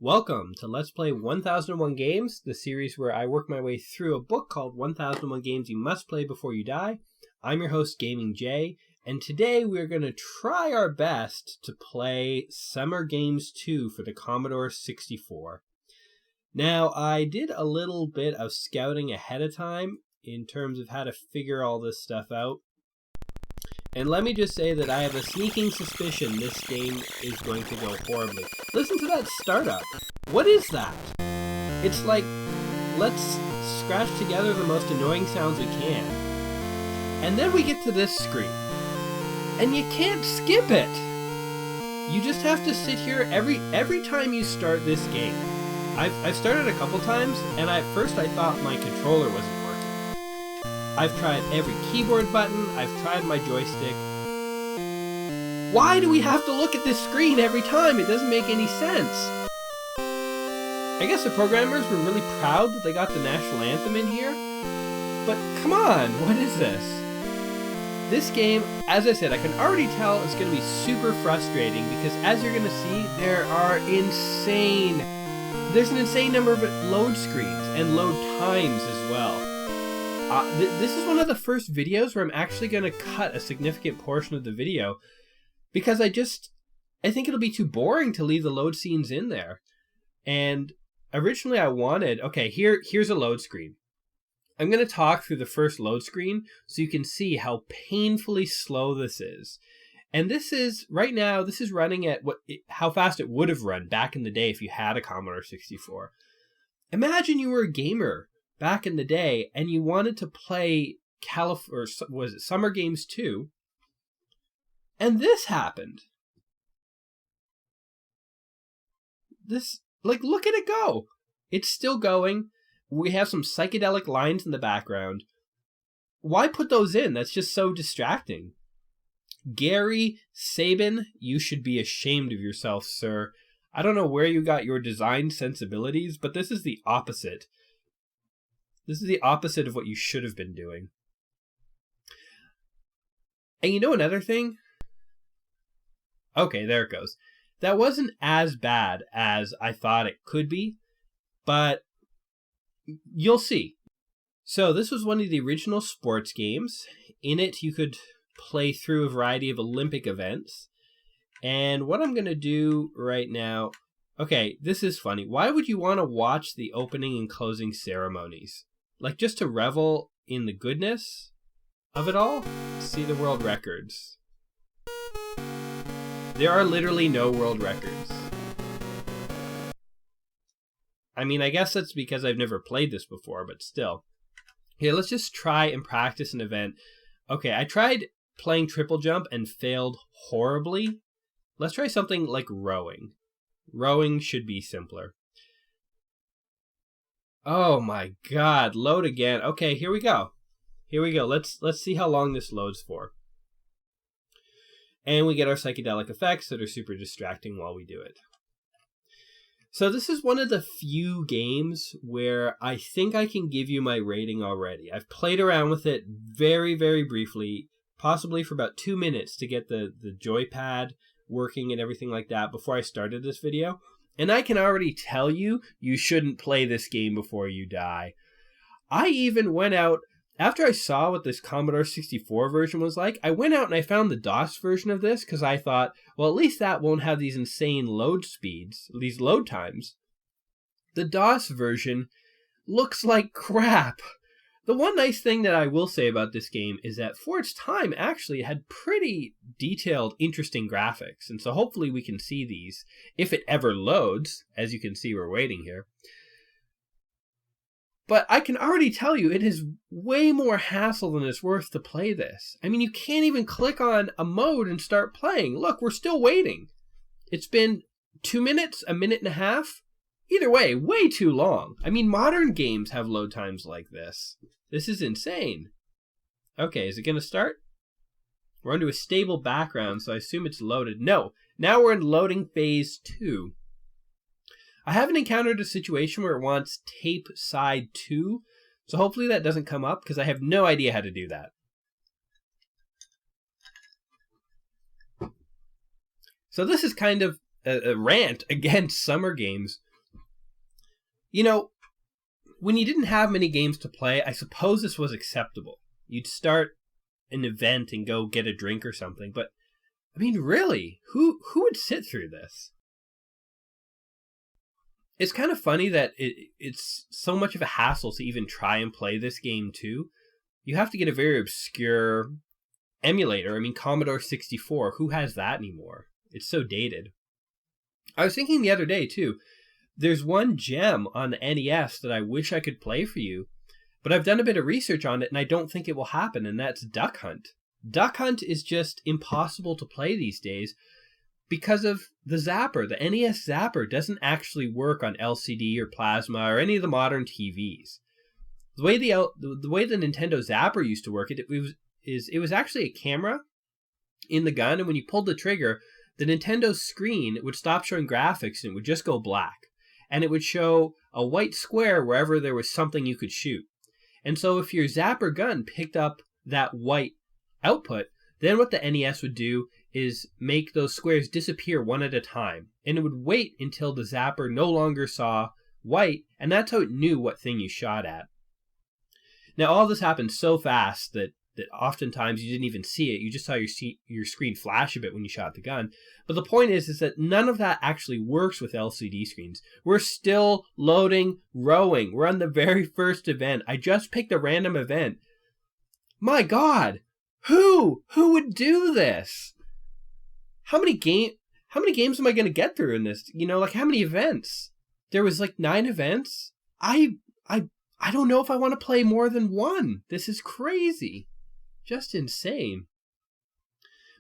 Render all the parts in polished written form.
Welcome to Let's Play 1001 Games, the series where I work my way through a book called 1001 Games You Must Play Before You Die. I'm your host, Gaming Jay, and today we're going to try our best to play Summer Games 2 for the Commodore 64. Now, I did a little bit of scouting ahead of time in terms of how to figure all this stuff out. And let me just say that I have a sneaking suspicion this game is going to go horribly. Listen to that startup. What is that? It's like, let's scratch together the most annoying sounds we can. And then we get to this screen. And you can't skip it. You just have to sit here every time you start this game. I've started a couple times, and at first I thought my controller wasn't working. I've tried every keyboard button, I've tried my joystick. Why do we have to look at this screen every time? It doesn't make any sense. I guess the programmers were really proud that they got the national anthem in here. But come on, what is this? This game, as I said, I can already tell it's going to be super frustrating because as you're going to see, there's an insane number of load screens and load times as well. This is one of the first videos where I'm actually going to cut a significant portion of the video because I think it'll be too boring to leave the load scenes in there. And originally I wanted, okay, here's a load screen. I'm going to talk through the first load screen so you can see how painfully slow this is. And this is, right now, this is running at how fast it would have run back in the day if you had a Commodore 64. Imagine you were a gamer back in the day and you wanted to play Summer Games 2, and this happened. Look at it go. It's still going. We have some psychedelic lines in the background. Why put those in? That's just so distracting. Gary Sabin, you should be ashamed of yourself, sir. I don't know where you got your design sensibilities, but this is the opposite. This is the opposite of what you should have been doing. And you know another thing? Okay, there it goes. That wasn't as bad as I thought it could be, but you'll see. So this was one of the original sports games. In it, you could play through a variety of Olympic events. And what I'm going to do right now... Okay, this is funny. Why would you want to watch the opening and closing ceremonies? Like, just to revel in the goodness of it all? See the world records. There are literally no world records. I mean, I guess that's because I've never played this before, but still. Here, let's just try and practice an event. Okay, I tried playing triple jump and failed horribly. Let's try something like rowing. Rowing should be simpler. Oh my god, load again. Okay, here we go. Here we go. Let's see how long this loads for. And we get our psychedelic effects that are super distracting while we do it. So this is one of the few games where I think I can give you my rating already. I've played around with it very, very briefly, possibly for about 2 minutes to get the joypad working and everything like that before I started this video. And I can already tell you, you shouldn't play this game before you die. I even went out, after I saw what this Commodore 64 version was like, I went out and I found the DOS version of this because I thought, well, at least that won't have these insane load speeds, these load times. The DOS version looks like crap. The one nice thing that I will say about this game is that for its time, actually, it had pretty detailed, interesting graphics. And so hopefully we can see these if it ever loads. As you can see, we're waiting here. But I can already tell you it is way more hassle than it's worth to play this. I mean, you can't even click on a mode and start playing. Look, we're still waiting. It's been 2 minutes, a minute and a half. Either way, way too long. I mean, modern games have load times like this. This is insane. Okay, is it going to start? We're under a stable background, so I assume it's loaded. No, now we're in loading phase 2. I haven't encountered a situation where it wants tape side 2, so hopefully that doesn't come up, because I have no idea how to do that. So this is kind of a rant against summer games. You know, when you didn't have many games to play, I suppose this was acceptable. You'd start an event and go get a drink or something, but I mean, really, who would sit through this? It's kind of funny that it's so much of a hassle to even try and play this game too. You have to get a very obscure emulator. I mean, Commodore 64, who has that anymore? It's so dated. I was thinking the other day too, there's one gem on the NES that I wish I could play for you, but I've done a bit of research on it and I don't think it will happen, and that's Duck Hunt. Duck Hunt is just impossible to play these days because of the Zapper. The NES Zapper doesn't actually work on LCD or plasma or any of the modern TVs. The way the Nintendo Zapper used to work, it was actually a camera in the gun, and when you pulled the trigger, the Nintendo screen would stop showing graphics and it would just go black. And it would show a white square wherever there was something you could shoot. And so if your Zapper gun picked up that white output, then what the NES would do is make those squares disappear one at a time. And it would wait until the Zapper no longer saw white, and that's how it knew what thing you shot at. Now, all this happened so fast that oftentimes you didn't even see it. You just saw your screen flash a bit when you shot the gun. But the point is that none of that actually works with LCD screens. We're still loading rowing. We're on the very first event. I just picked a random event. My God, who would do this? How many games am I going to get through in this? You know, like how many events? There was like 9 events. I don't know if I want to play more than one. This is crazy. Just insane.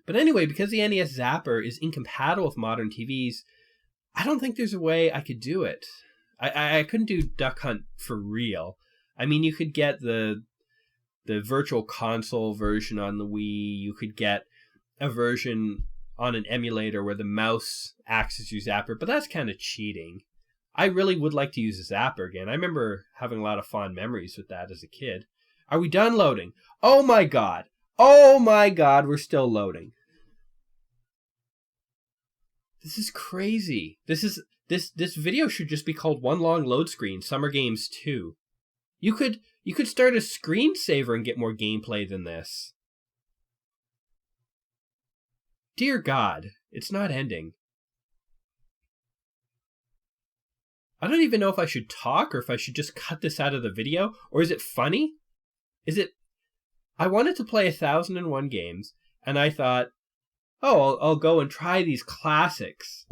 But anyway, because the NES Zapper is incompatible with modern TVs, I don't think there's a way I could do it. I couldn't do Duck Hunt for real. I mean, you could get the virtual console version on the Wii. You could get a version on an emulator where the mouse acts as your Zapper, but that's kind of cheating. I really would like to use a Zapper again. I remember having a lot of fond memories with that as a kid. Are we done loading? Oh my God. Oh my God, we're still loading. This is crazy. This video should just be called One Long Load Screen, Summer Games 2. You could start a screensaver and get more gameplay than this. Dear God, it's not ending. I don't even know if I should talk or if I should just cut this out of the video. Or is it funny? I wanted to play 1001 games, and I thought, oh, I'll go and try these classics.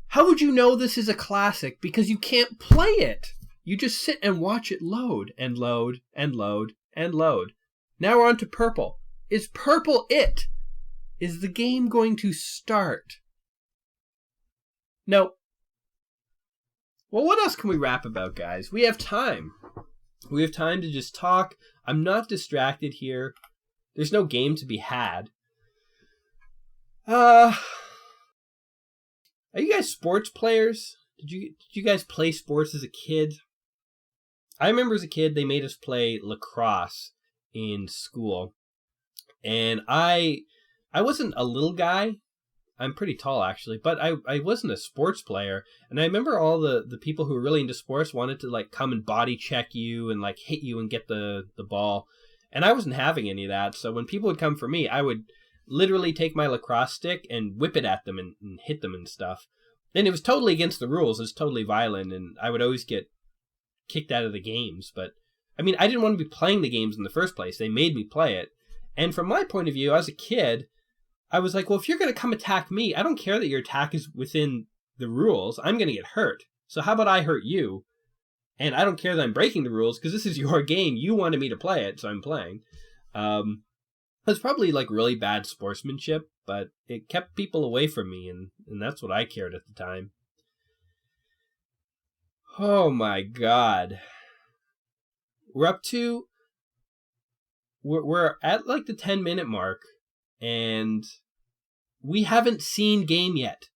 How would you know this is a classic? Because you can't play it. You just sit and watch it load and load and load and load. Now we're on to purple. Is purple it? Is the game going to start? No. Well, what else can we rap about, guys? We have time. We have time to just talk. I'm not distracted here. There's no game to be had. Are you guys sports players? Did you guys play sports as a kid? I remember as a kid they made us play lacrosse in school. And I wasn't a little guy. I'm pretty tall, actually, but I wasn't a sports player. And I remember all the people who were really into sports wanted to like come and body check you and like hit you and get the ball. And I wasn't having any of that. So when people would come for me, I would literally take my lacrosse stick and whip it at them and hit them and stuff. And it was totally against the rules. It was totally violent. And I would always get kicked out of the games. But I mean, I didn't want to be playing the games in the first place. They made me play it. And from my point of view, as a kid, I was like, well, if you're going to come attack me, I don't care that your attack is within the rules. I'm going to get hurt. So how about I hurt you? And I don't care that I'm breaking the rules because this is your game. You wanted me to play it, so I'm playing. It's probably like really bad sportsmanship, but it kept people away from me, and that's what I cared at the time. Oh my God. We're at like the 10-minute mark, and we haven't seen game yet.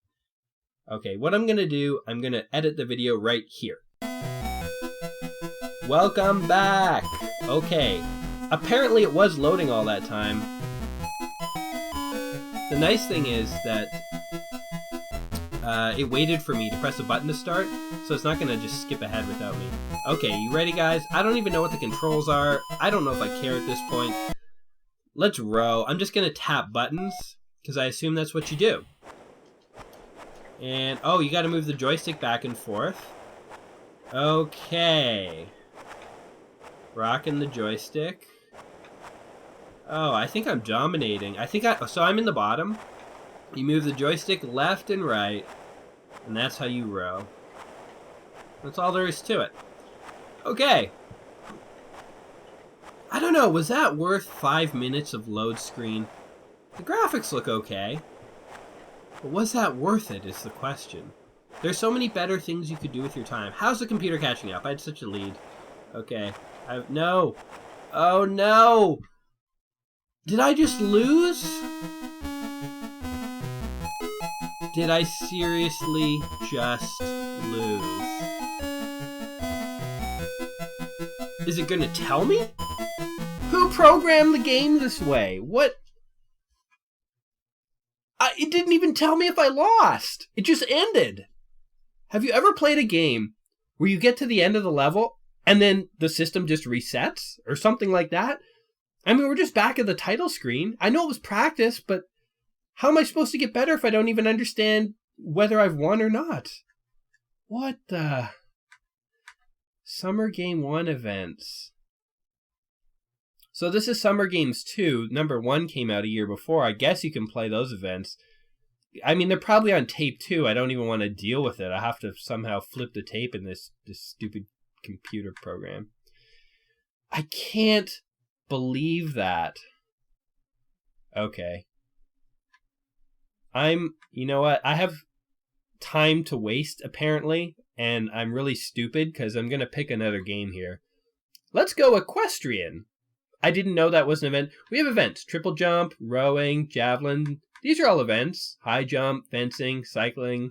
Okay, what I'm going to do, I'm going to edit the video right here. Welcome back! Okay, apparently it was loading all that time. The nice thing is that it waited for me to press a button to start, so it's not going to just skip ahead without me. Okay, you ready, guys? I don't even know what the controls are. I don't know if I care at this point. Let's row. I'm just going to tap buttons, because I assume that's what you do. And, oh, you got to move the joystick back and forth. Okay. Rocking the joystick. Oh, I think I'm dominating. So I'm in the bottom. You move the joystick left and right, and that's how you row. That's all there is to it. Okay. I don't know, was that worth 5 minutes of load screen? The graphics look okay. But was that worth it is the question. There's so many better things you could do with your time. How's the computer catching up? I had such a lead. Okay. No. Oh no! Did I just lose? Did I seriously just lose? Is it gonna tell me? Who programmed the game this way? What? It didn't even tell me if I lost. It just ended. Have you ever played a game where you get to the end of the level and then the system just resets or something like that? I mean, we're just back at the title screen. I know it was practice, but how am I supposed to get better if I don't even understand whether I've won or not? What the? Summer Game 1 events. So this is Summer Games 2. Number 1 came out a year before. I guess you can play those events. I mean, they're probably on tape too. I don't even want to deal with it. I have to somehow flip the tape in this stupid computer program. I can't believe that. Okay. You know what? I have time to waste, apparently, and I'm really stupid because I'm going to pick another game here. Let's go equestrian. I didn't know that was an event. We have events. Triple jump, rowing, javelin. These are all events. High jump, fencing, cycling,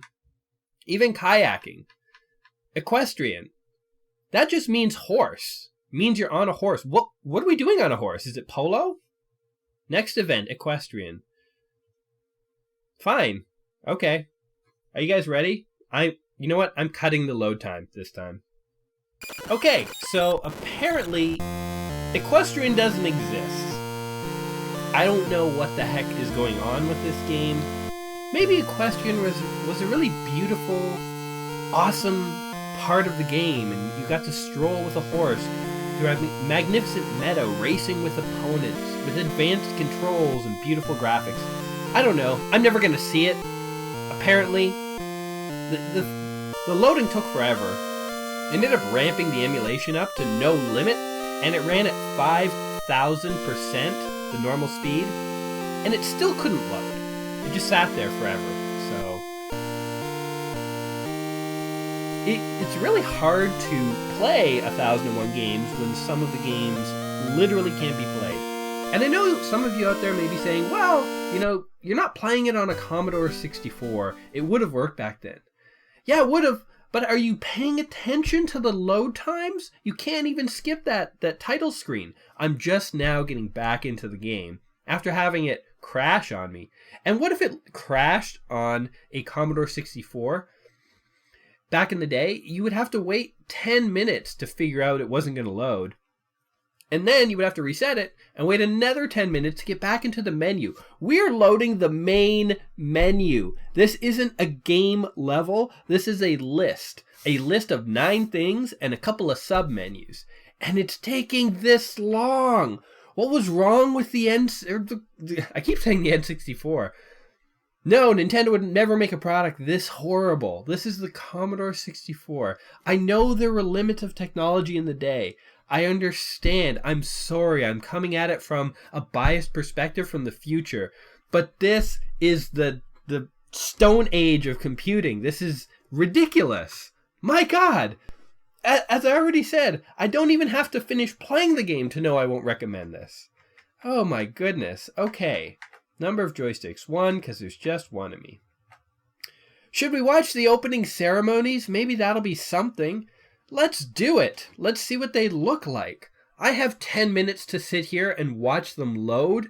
even kayaking. Equestrian. That just means horse. It means you're on a horse. What are we doing on a horse? Is it polo? Next event, equestrian. Fine. Okay. Are you guys ready? You know what? I'm cutting the load time this time. Okay, so apparently equestrian doesn't exist. I don't know what the heck is going on with this game. Maybe equestrian was a really beautiful, awesome part of the game, and you got to stroll with a horse through a magnificent meadow, racing with opponents, with advanced controls and beautiful graphics. I don't know. I'm never going to see it. Apparently, the loading took forever. I ended up ramping the emulation up to no limit, and it ran at 5,000% the normal speed, and it still couldn't load. It just sat there forever. So it's really hard to play 1001 games when some of the games literally can't be played. And I know some of you out there may be saying, well, you know, you're not playing it on a Commodore 64. It would have worked back then. Yeah, it would have, but are you paying attention to the load times? You can't even skip that title screen. I'm just now getting back into the game after having it crash on me. And what if it crashed on a Commodore 64? Back in the day, you would have to wait 10 minutes to figure out it wasn't going to load. And then you would have to reset it and wait another 10 minutes to get back into the menu. We're loading the main menu. This isn't a game level. This is a list of 9 things and a couple of sub-menus. And it's taking this long. What was wrong with the I keep saying the N64. No, Nintendo would never make a product this horrible. This is the Commodore 64. I know there were limits of technology in the day. I understand. I'm sorry. I'm coming at it from a biased perspective from the future. But this is the Stone Age of computing. This is ridiculous. My God. As I already said, I don't even have to finish playing the game to know I won't recommend this. Oh my goodness. Okay. Number of joysticks. 1, because there's just one of me. Should we watch the opening ceremonies? Maybe that'll be something. Let's do it. Let's see what they look like. I have 10 minutes to sit here and watch them load.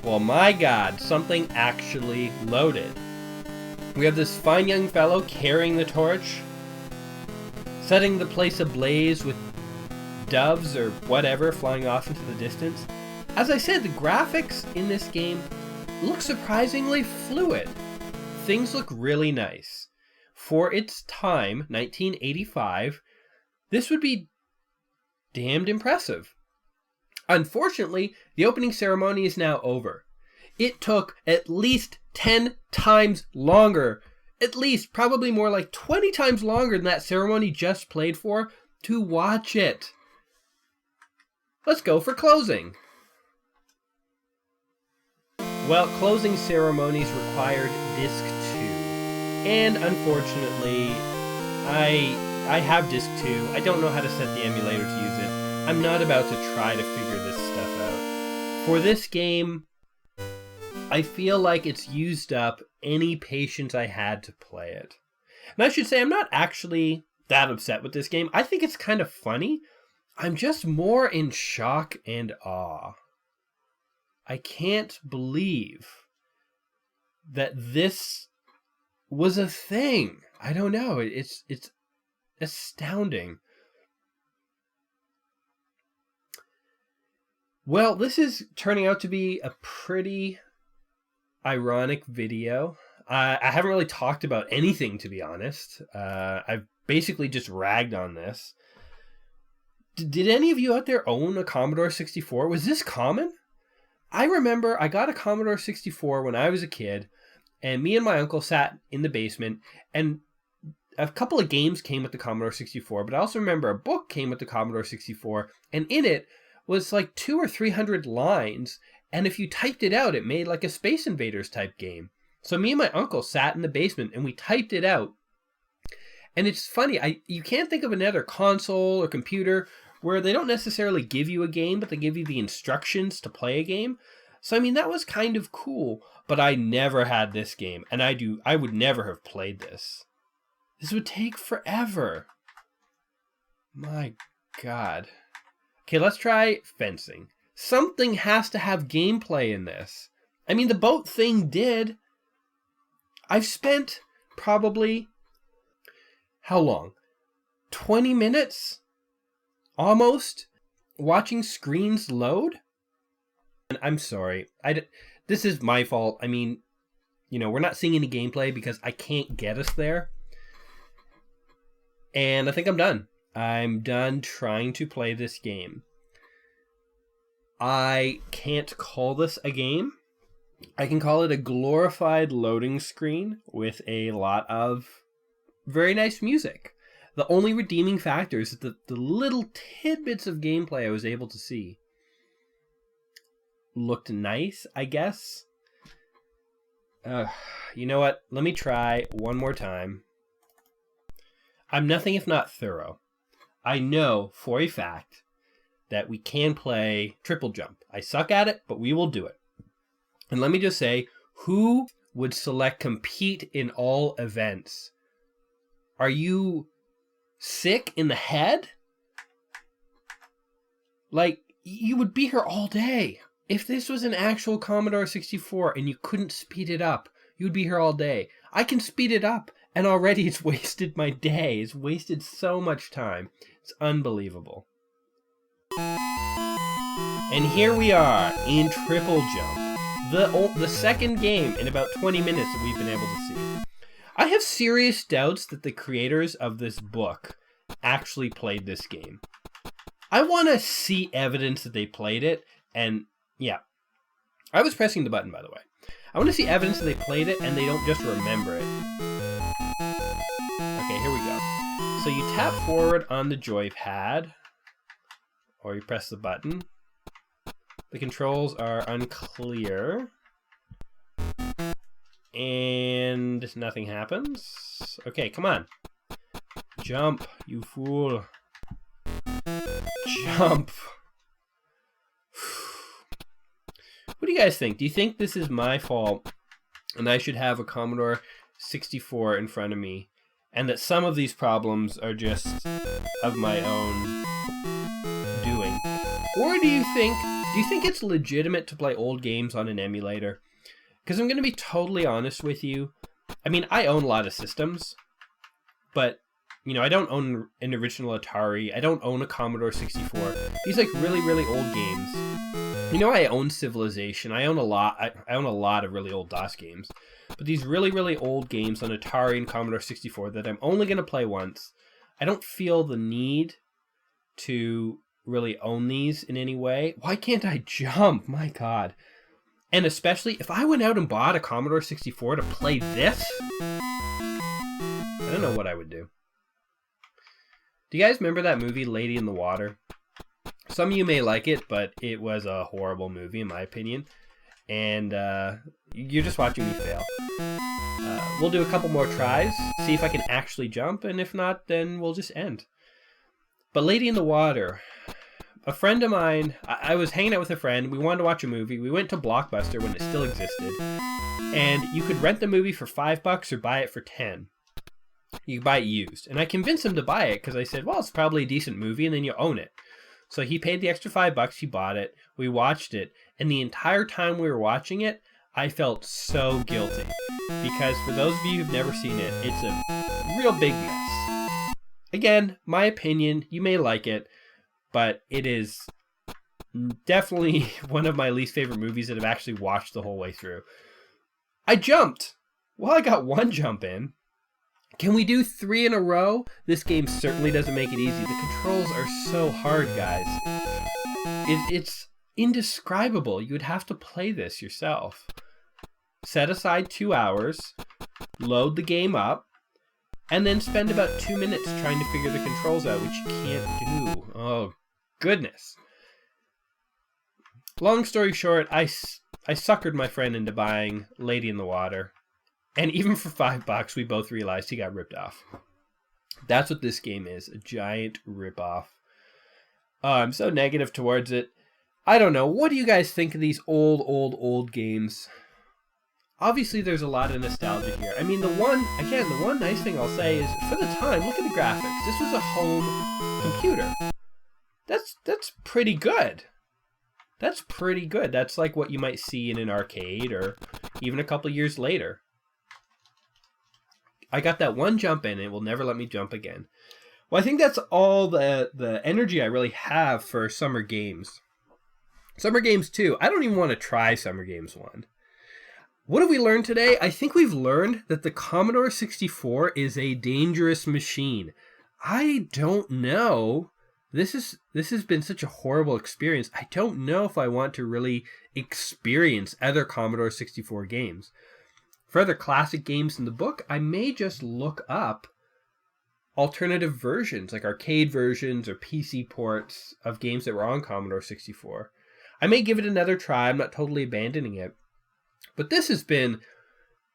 Well, my God, something actually loaded. We have this fine young fellow carrying the torch, setting the place ablaze with doves or whatever flying off into the distance. As I said, the graphics in this game look surprisingly fluid. Things look really nice. For its time, 1985, this would be damned impressive. Unfortunately, the opening ceremony is now over. It took at least 10 times longer, at least probably more like 20 times longer than that ceremony just played for, to watch it. Let's go for closing. Well, closing ceremonies required disc 2. And unfortunately, I have disc 2. I don't know how to set the emulator to use it. I'm not about to try to figure this stuff out. For this game, I feel like it's used up any patience I had to play it. And I should say, I'm not actually that upset with this game. I think it's kind of funny. I'm just more in shock and awe. I can't believe that this was a thing. I don't know. It's astounding. Well, this is turning out to be a pretty ironic video. I haven't really talked about anything, to be honest. I've basically just ragged on this. Did any of you out there own a Commodore 64? Was this common? I remember I got a Commodore 64 when I was a kid, and me and my uncle sat in the basement, and a couple of games came with the Commodore 64, but I also remember a book came with the Commodore 64, and in it was like 200 or 300 lines, and if you typed it out, it made like a Space Invaders type game. So me and my uncle sat in the basement, and we typed it out. And it's funny, you can't think of another console or computer where they don't necessarily give you a game, but they give you the instructions to play a game. So, I mean, that was kind of cool, but I never had this game, and I would never have played this. This would take forever. My God. Okay, let's try fencing. Something has to have gameplay in this. I mean, the boat thing did. I've spent probably, how long? 20 minutes? Almost? Watching screens load? And I'm sorry. This is my fault. I mean, we're not seeing any gameplay because I can't get us there. And I think I'm done. I'm done trying to play this game. I can't call this a game. I can call it a glorified loading screen with a lot of very nice music. The only redeeming factor is that the little tidbits of gameplay I was able to see looked nice, I guess. You know what? Let me try one more time. I'm nothing if not thorough. I know for a fact that we can play triple jump. I suck at it, but we will do it. And let me just say, who would select compete in all events? Are you sick in the head? Like, you would be here all day. If this was an actual Commodore 64 and you couldn't speed it up, you'd be here all day. I can speed it up, and already it's wasted my day. It's wasted so much time. It's unbelievable. And here we are in Triple Jump, the second game in about 20 minutes that we've been able to see. I have serious doubts that the creators of this book actually played this game. I want to see evidence that they played it, and yeah. I was pressing the button, by the way. I want to see evidence that they played it and they don't just remember it. Okay, here we go. So you tap forward on the joypad, or you press the button. The controls are unclear. And nothing happens. Okay, come on. Jump, you fool. Jump. What do you guys think? Do you think this is my fault and I should have a Commodore 64 in front of me, and that some of these problems are just of my own doing? Or do you think Do you think it's legitimate to play old games on an emulator? Because I'm going to be totally honest with you. I mean, I own a lot of systems, but, you know, I don't own an original Atari. I don't own a Commodore 64. These, like, really, really old games. You know, I own Civilization. I own a lot. I own a lot of really old DOS games. But these really, really old games on Atari and Commodore 64 that I'm only going to play once, I don't feel the need to really own these in any way. Why can't I jump? My God. And especially if I went out and bought a Commodore 64 to play this, I don't know what I would do. Do you guys remember that movie, Lady in the Water? Some of you may like it, but it was a horrible movie in my opinion. And you're just watching me fail. We'll do a couple more tries, see if I can actually jump, and if not, then we'll just end. But Lady in the Water, a friend of mine, I was hanging out with a friend, we wanted to watch a movie, we went to Blockbuster when it still existed, and you could rent the movie for $5 or buy it for 10. You could buy it used. And I convinced him to buy it, because I said, well, it's probably a decent movie, and then you own it. So he paid the extra $5, he bought it, we watched it, and the entire time we were watching it, I felt so guilty. Because for those of you who've never seen it, it's a real big mess. Again, my opinion, you may like it, but it is definitely one of my least favorite movies that I've actually watched the whole way through. I jumped! Well, I got one jump in. Can we do 3 in a row? This game certainly doesn't make it easy. The controls are so hard, guys. It's indescribable. You would have to play this yourself. Set aside 2 hours, load the game up, and then spend about 2 minutes trying to figure the controls out, which you can't do. Oh, goodness. Long story short, I suckered my friend into buying Lady in the Water. And even for $5, we both realized he got ripped off. That's what this game is, a giant ripoff. I'm so negative towards it. I don't know. What do you guys think of these old games? Obviously, there's a lot of nostalgia here. I mean, the one nice thing I'll say is, for the time, look at the graphics. This was a home computer. That's pretty good. That's pretty good. That's like what you might see in an arcade or even a couple years later. I got that one jump in, and it will never let me jump again. Well, I think that's all the energy I really have for Summer Games. Summer Games 2. I don't even want to try Summer Games 1. What have we learned today? I think we've learned that the Commodore 64 is a dangerous machine. I don't know. This has been such a horrible experience. I don't know if I want to really experience other Commodore 64 games. For other classic games in the book, I may just look up alternative versions, like arcade versions or PC ports of games that were on Commodore 64. I may give it another try. I'm not totally abandoning it. But this has been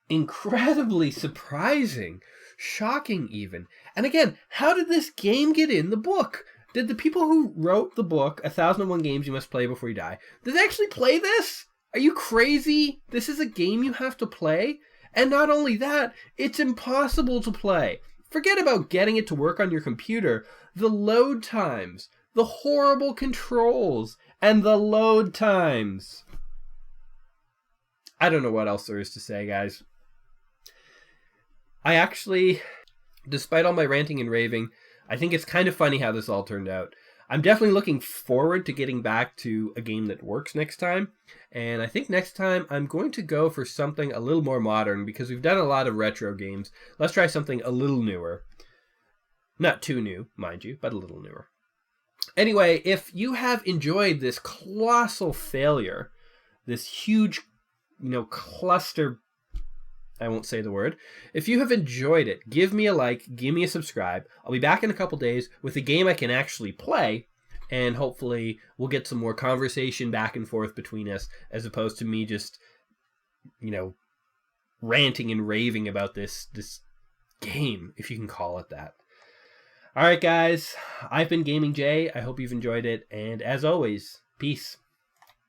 incredibly surprising, shocking even. And again, how did this game get in the book? Did the people who wrote the book, 1001 Games You Must Play Before You Die, did they actually play this? Are you crazy? This is a game you have to play? And not only that, it's impossible to play. Forget about getting it to work on your computer. The load times, the horrible controls, and the load times. I don't know what else there is to say, guys. I actually, despite all my ranting and raving, I think it's kind of funny how this all turned out. I'm definitely looking forward to getting back to a game that works next time. And I think next time I'm going to go for something a little more modern because we've done a lot of retro games. Let's try something a little newer. Not too new, mind you, but a little newer. Anyway, if you have enjoyed this colossal failure, this huge, cluster, I won't say the word. If you have enjoyed it, give me a like, give me a subscribe. I'll be back in a couple days with a game I can actually play, and hopefully we'll get some more conversation back and forth between us, as opposed to me just, ranting and raving about this game, if you can call it that. All right, guys, I've been Gaming Jay. I hope you've enjoyed it, and as always, peace.